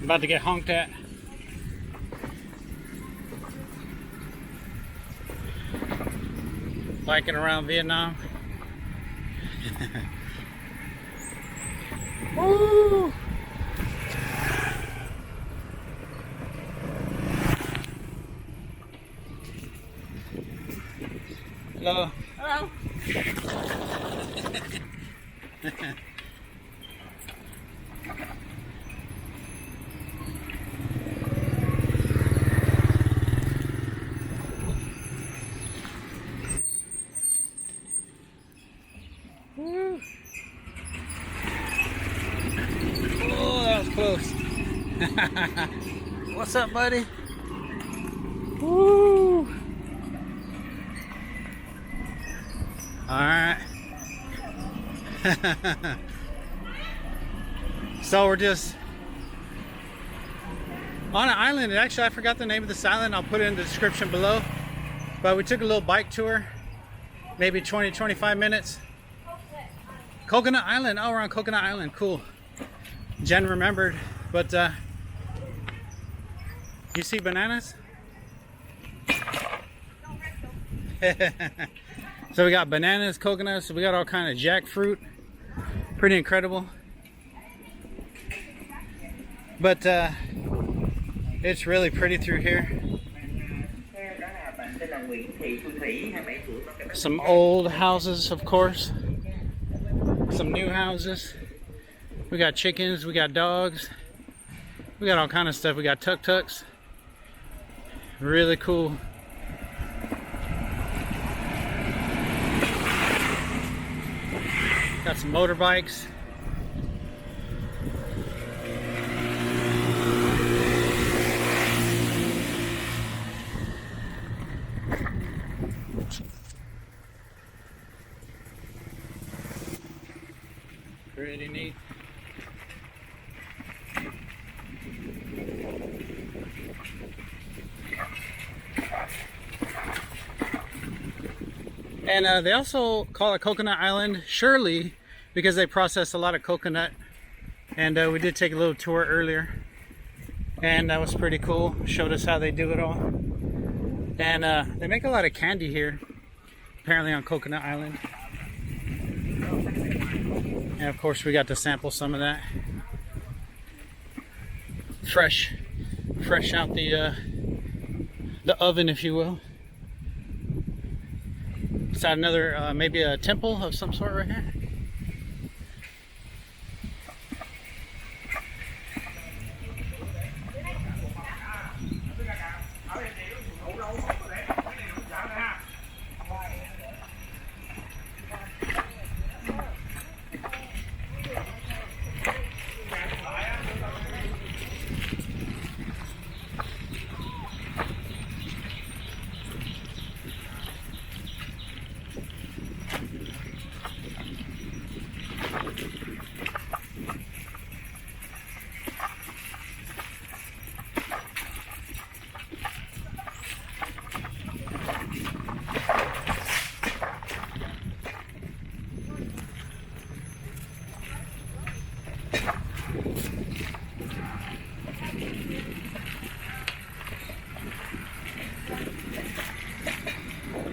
About to get honked at. Biking around Vietnam. Woo! Hello. Hello. Woo. Oh, that was close. What's up, buddy? Woo. All right. So we're just on an island. Actually, I forgot the name of this island. I'll put it in the description below. But we took a little bike tour, maybe 20-25 minutes. Coconut Island. Oh, we're on Coconut Island. Cool. Jen remembered. But you see bananas? So we got bananas, coconuts, we got all kind of jackfruit. Pretty incredible. But it's really pretty through here. Some old houses, of course. Some new houses. We got chickens, we got dogs. We got all kind of stuff. We got tuk-tuks. Really cool. Got some motorbikes. Pretty neat. And they also call it Coconut Island Shirley because they process a lot of coconut. And we did take a little tour earlier, and that was pretty cool. Showed us how they do it all. And they make a lot of candy here, apparently on Coconut Island. And of course we got to sample some of that. Fresh out the oven, if you will. Is that another, maybe a temple of some sort right here?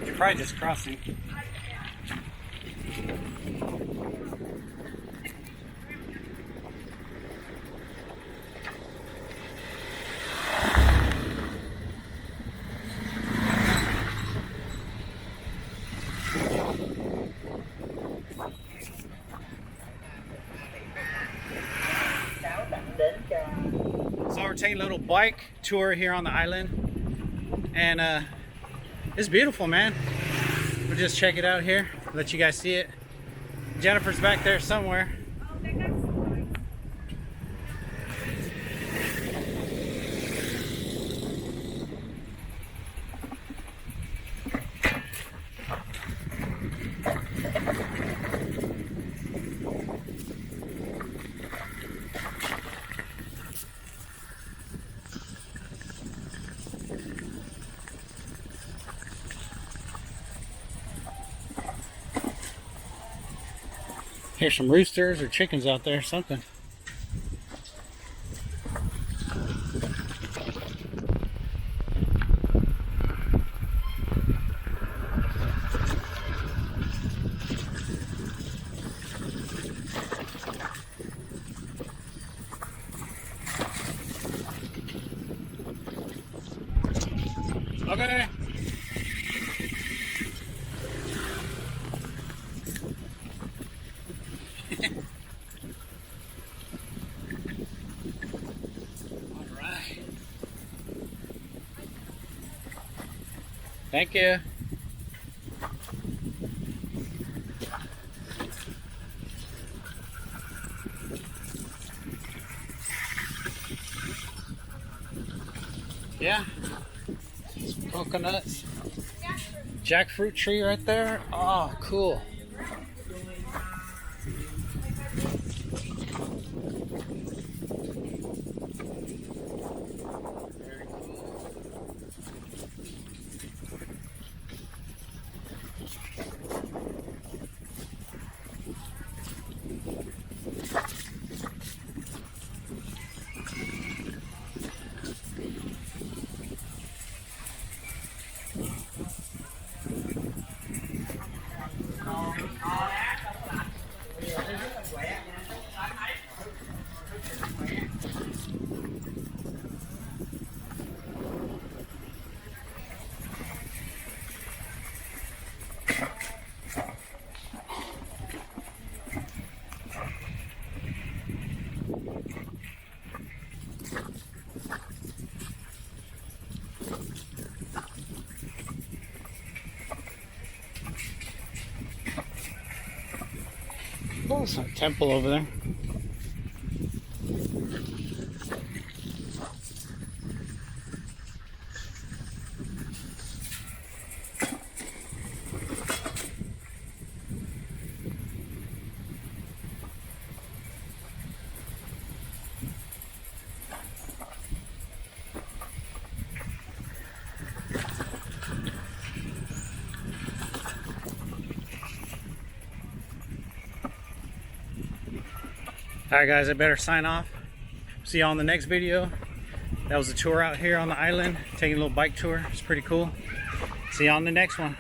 You're probably just crossing. So we're taking a little bike tour here on the island, and it's beautiful, man. We'll just check it out here, let you guys see it. Jennifer's back there somewhere. Here's some roosters or chickens out there, something. Okay. All right. Thank you. Yeah. Some coconuts. Jackfruit tree right there. Oh, cool. Oh, there's a temple over there. Alright guys, I better sign off. See y'all in the next video. That was a tour out here on the island, taking a little bike tour. It's pretty cool. See y'all on the next one.